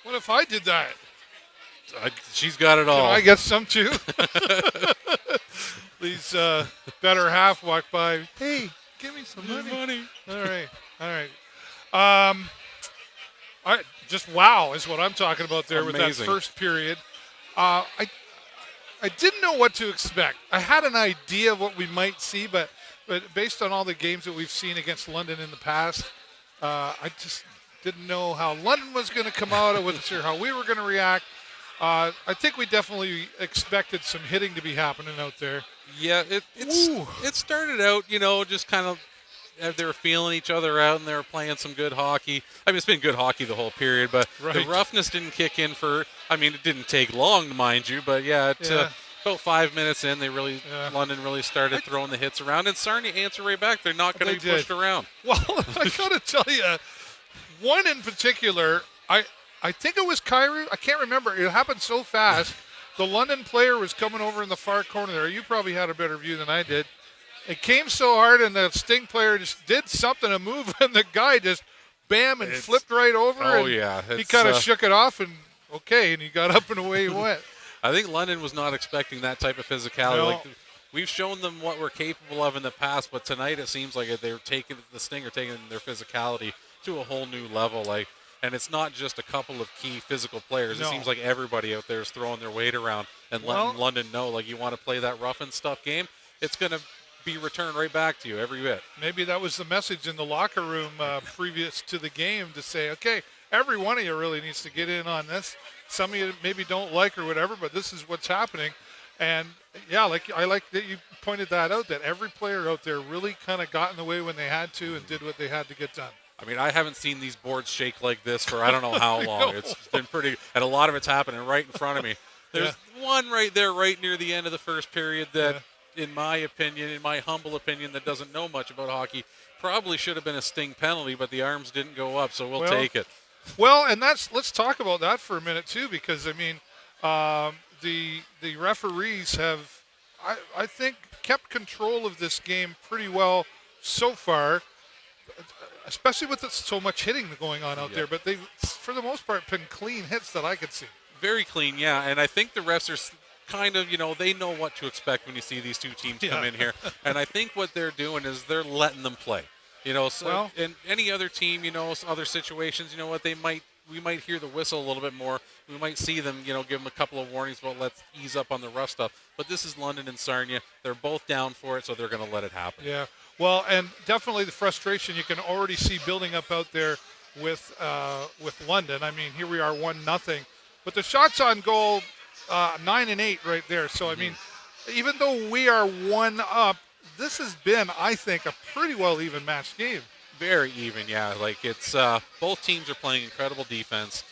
What if I did that? She's got it all. Can I get some too? These better half walk by. Hey, give me some money. All right, all right. Just wow is what I'm talking about there with that first period. I didn't know what to expect. I had an idea of what we might see, but based on all the games that we've seen against London in the past, I just didn't know how London was going to come out. I wasn't sure how we were going to react. I think we definitely expected some hitting to be happening out there. Yeah, it started out, just kind of they were feeling each other out and they were playing some good hockey. I mean, it's been good hockey the whole period, but the roughness didn't kick in it didn't take long, mind you, but about 5 minutes in, London really started throwing the hits around, and Sarnia answered right back. They're not going to be pushed around. Well, I got to tell you, one in particular, I think it was Kairu. I can't remember. It happened so fast. The London player was coming over in the far corner there. You probably had a better view than I did. It came so hard, and the Sting player just did something, a move, and the guy just bam and flipped right over. Oh, and yeah. He kind of shook it off, and he got up and away he went. I think London was not expecting that type of physicality. No. We've shown them what we're capable of in the past, but tonight it seems like the Sting are taking their physicality to a whole new level. And it's not just a couple of key physical players. No. It seems like everybody out there is throwing their weight around and letting London know, you want to play that rough and stuff game, it's going to be returned right back to you every bit. Maybe that was the message in the locker room previous to the game to say, okay, every one of you really needs to get in on this. Some of you maybe don't like or whatever, but this is what's happening. And, I like that you pointed that out, that every player out there really kind of got in the way when they had to and did what they had to get done. I mean, I haven't seen these boards shake like this for I don't know how long. It's been pretty, and a lot of it's happening right in front of me. There's one right there right near the end of the first period that, in my humble opinion, that doesn't know much about hockey, probably should have been a Sting penalty, but the arms didn't go up, so we'll take it. Well, and let's talk about that for a minute, too, because, the referees have, I think, kept control of this game pretty well so far, especially with so much hitting going on out there. But they've, for the most part, been clean hits that I could see. Very clean, yeah. And I think the refs are kind of, they know what to expect when you see these two teams come in here. And I think what they're doing is they're letting them play. In any other team, other situations, we might hear the whistle a little bit more. We might see them, give them a couple of warnings about let's ease up on the rough stuff. But this is London and Sarnia. They're both down for it, so they're going to let it happen. Yeah. Well, and definitely the frustration you can already see building up out there with London. I mean, here we are 1-0, but the shots on goal 9 and 8 right there. So I mean, even though we are 1 up, this has been, I think, a pretty well even matched game. Very even, yeah. It's both teams are playing incredible defense.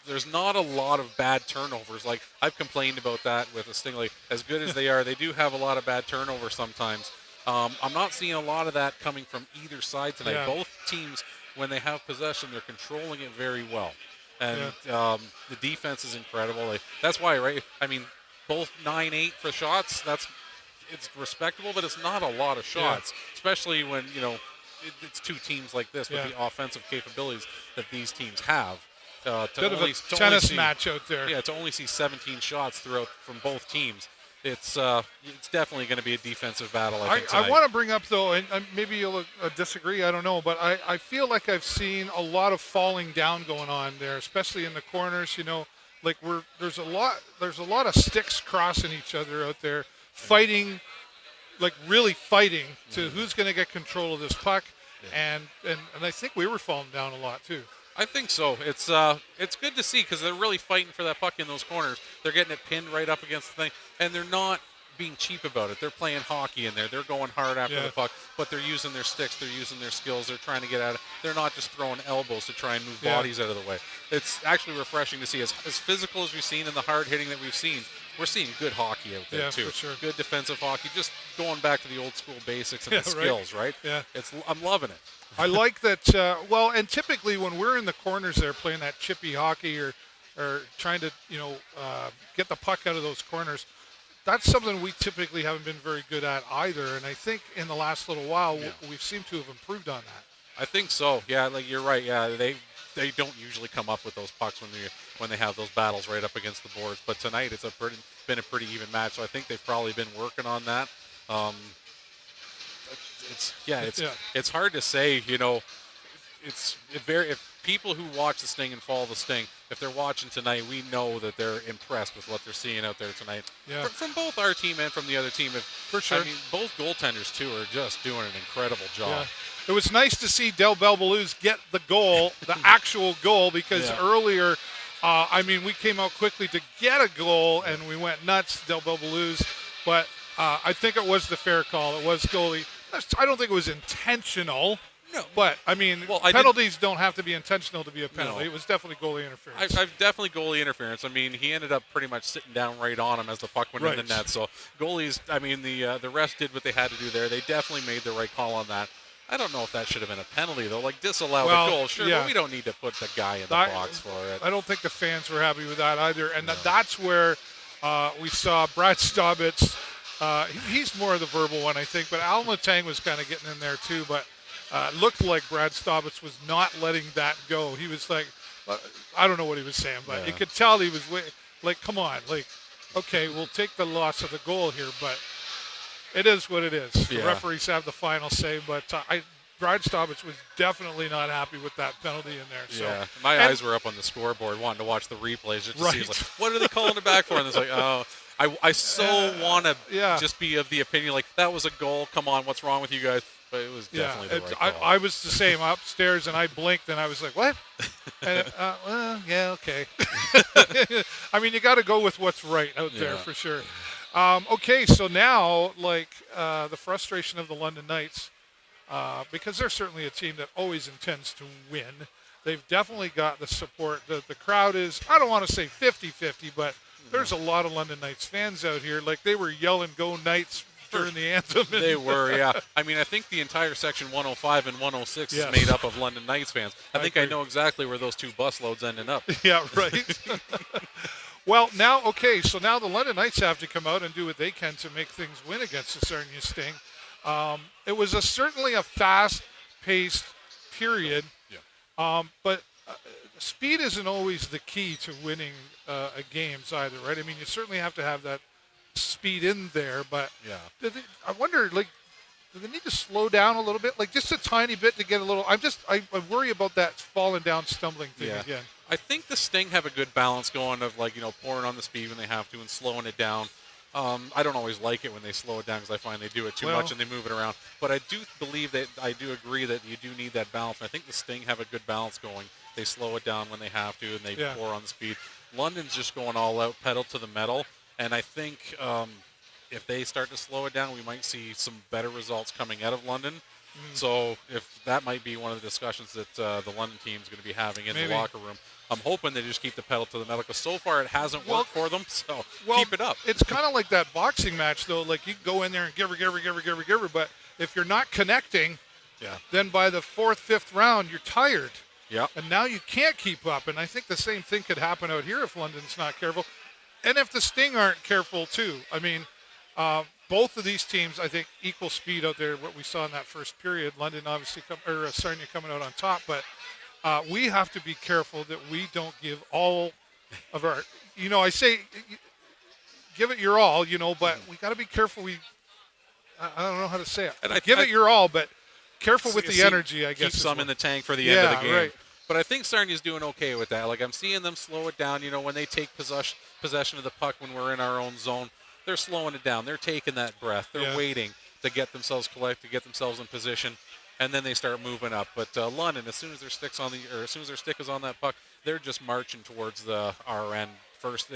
There's not a lot of bad turnovers. I've complained about that with the Sting. As good as they are, they do have a lot of bad turnovers sometimes. I'm not seeing a lot of that coming from either side tonight. Yeah. Both teams, when they have possession, they're controlling it very well. And the defense is incredible. That's why, right? I mean, both 9-8 for shots, it's respectable, but it's not a lot of shots, especially when, it's two teams like this with the offensive capabilities that these teams have. Bit of a tennis match out there. Yeah, to only see 17 shots throughout from both teams. It's definitely going to be a defensive battle, I think, I want to bring up, though, and maybe you'll disagree, I don't know, but I feel like I've seen a lot of falling down going on there, especially in the corners. There's a lot of sticks crossing each other out there, fighting, really fighting to who's going to get control of this puck, and I think we were falling down a lot too. I think so. It's good to see because they're really fighting for that puck in those corners. They're getting it pinned right up against the thing, and they're not being cheap about it. They're playing hockey in there. They're going hard after the puck, but they're using their sticks. They're using their skills. They're trying to get at it. They're not just throwing elbows to try and move bodies out of the way. It's actually refreshing to see. As physical as we've seen and the hard hitting that we've seen, we're seeing good hockey out there too. For sure. Good defensive hockey. Just going back to the old school basics and the skills, right? Yeah. I'm loving it. I like that. And typically when we're in the corners there playing that chippy hockey or trying to, get the puck out of those corners, that's something we typically haven't been very good at either. And I think in the last little while, we've seemed to have improved on that. I think so. Yeah, you're right. Yeah, they don't usually come up with those pucks when they have those battles right up against the boards. But tonight it's been a pretty even match. So I think they've probably been working on that. It's hard to say. If people who watch the Sting and follow the Sting, if they're watching tonight, we know that they're impressed with what they're seeing out there tonight. Yeah. From both our team and from the other team. For sure. I mean, both goaltenders too are just doing an incredible job. Yeah. It was nice to see Del Belbaluz get the goal, the actual goal, because earlier, we came out quickly to get a goal, and we went nuts, Del Belbaluz. But I think it was the fair call. It was goalie. I don't think it was intentional. No. But, penalties don't have to be intentional to be a penalty. No. It was definitely goalie interference. I've definitely goalie interference. I mean, he ended up pretty much sitting down right on him as the puck went in the net. So goalies, the refs did what they had to do there. They definitely made the right call on that. I don't know if that should have been a penalty, though. Like, disallow the goal, sure, but we don't need to put the guy in the box for it. I don't think the fans were happy with that either. And that's where we saw Brad Staubitz. He's more of the verbal one, I think. But Al Letang was kind of getting in there, too. But it looked like Brad Staubitz was not letting that go. He was like, I don't know what he was saying, but you could tell he was like, come on. Like, okay, we'll take the loss of the goal here, but it is what it is. The referees have the final say, but Brad Staubitz was definitely not happy with that penalty in there. So. Yeah, my eyes were up on the scoreboard wanting to watch the replays just to see, like, what are they calling it back for? And it's like, oh, I so want to just be of the opinion, like, that was a goal. Come on, what's wrong with you guys? But it was definitely the right call. I was the same upstairs, and I blinked, and I was like, what? And, okay. You got to go with what's right out there for sure. Okay, so now, the frustration of the London Knights, because they're certainly a team that always intends to win. They've definitely got the support. The crowd is, I don't want to say 50-50, but there's a lot of London Knights fans out here. Like, they were yelling, "Go Knights," during the anthem. They were, yeah. I think the entire section 105 and 106 is made up of London Knights fans. I know exactly where those two bus loads ended up. Yeah, right. Well, now the London Knights have to come out and do what they can to make things win against the Sarnia Sting. It was certainly a fast-paced period, but speed isn't always the key to winning games either, right? You certainly have to have that speed in there, but I wonder, do they need to slow down a little bit, just a tiny bit to get a little? I worry about that falling down, stumbling thing again. I think the Sting have a good balance going of pouring on the speed when they have to and slowing it down. I don't always like it when they slow it down because I find they do it too much and they move it around. But I do believe that I do agree that you do need that balance. And I think the Sting have a good balance going. They slow it down when they have to and they pour on the speed. London's just going all out, pedal to the metal. And I think if they start to slow it down, we might see some better results coming out of London. So if that might be one of the discussions that the London team is going to be having in the locker room. I'm hoping they just keep the pedal to the metal because so far it hasn't worked for them. So keep it up. It's kind of like that boxing match, though. Like, you can go in there and give her. But if you're not connecting, then by the fourth, fifth round, you're tired. Yeah. And now you can't keep up. And I think the same thing could happen out here if London's not careful. And if the Sting aren't careful, too. Both of these teams, I think, equal speed out there, what we saw in that first period. London obviously, Sarnia coming out on top. But we have to be careful that we don't give all of our, I say give it your all, but we got to be careful. I don't know how to say it. And give it your all, but careful with the energy, I guess. Keep some in the tank for the end of the game. Right. But I think Sarnia's doing okay with that. I'm seeing them slow it down. When they take possession of the puck when we're in our own zone, they're slowing it down. They're taking that breath. They're waiting to get themselves collected, to get themselves in position, and then they start moving up. But London, as soon as their stick is on that puck, they're just marching towards our end first.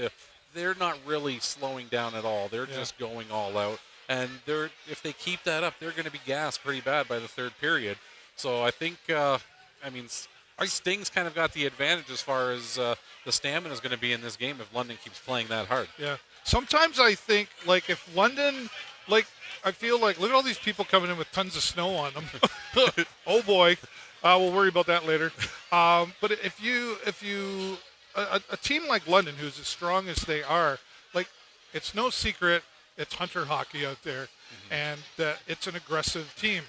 They're not really slowing down at all. They're just going all out. And if they keep that up, they're going to be gassed pretty bad by the third period. So I think, Sting's kind of got the advantage as far as the stamina is going to be in this game if London keeps playing that hard. Yeah. Sometimes I think, if London, I feel like, look at all these people coming in with tons of snow on them. Oh, boy. We'll worry about that later. But if you a team like London, who's as strong as they are, it's no secret it's hunter hockey out there, and that it's an aggressive team.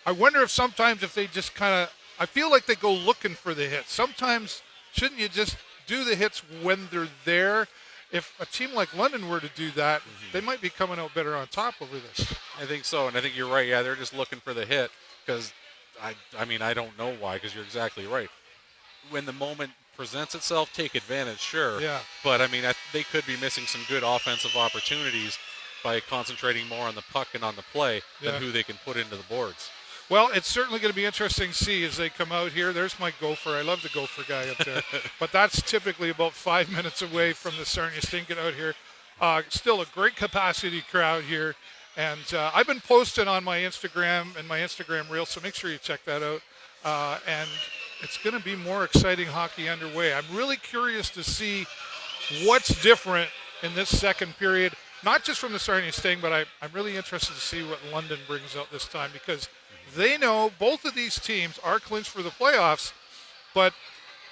I wonder if sometimes if they just kind of I feel like they go looking for the hits. Sometimes shouldn't you just do the hits when they're there? If a team like London were to do that, they might be coming out better on top over this. I think so, and I think you're right. Yeah, they're just looking for the hit because, I mean, I don't know why, because you're exactly right. When the moment presents itself, take advantage, sure. Yeah. But, I mean, they could be missing some good offensive opportunities by concentrating more on the puck and on the play than who they can put into the boards. Well, it's certainly going to be interesting to see as they come out here. There's my gopher. I love the gopher guy up there. But that's typically about 5 minutes away from the Sarnia Sting get out here. Still a great capacity crowd here. And I've been posting on my Instagram and my Instagram reel, so make sure you check that out. And it's going to be more exciting hockey underway. I'm really curious to see what's different in this second period, not just from the Sarnia Sting, but I'm really interested to see what London brings out this time, because they know both of these teams are clinched for the playoffs, but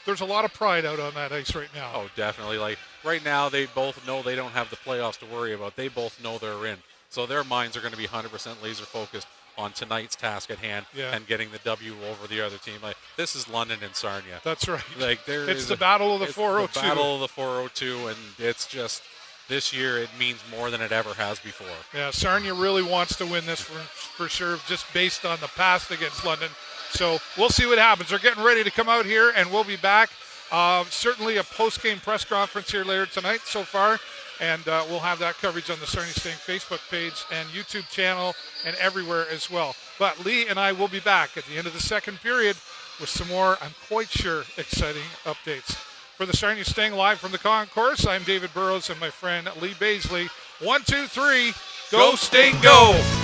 there's a lot of pride out on that ice right now. Oh, definitely. Like right now, they both know they don't have the playoffs to worry about. They both know they're in. So their minds are going to be 100% laser focused on tonight's task at hand and getting the W over the other team. Like, this is London and Sarnia. That's right. Like it's the battle of the 402. The battle of the 402, and it's just this year it means more than it ever has before. Yeah, Sarnia really wants to win this for sure, just based on the past against London. So we'll see what happens. They're getting ready to come out here, and we'll be back. Certainly a post-game press conference here later tonight so far. And we'll have that coverage on the Sarnia Sting Facebook page and YouTube channel and everywhere as well. But Lee and I will be back at the end of the second period with some more, I'm quite sure, exciting updates. For the Sarnia Sting live from the concourse, I'm David Burrows and my friend Lee Bazeley. 1, 2, 3, go Sting, go!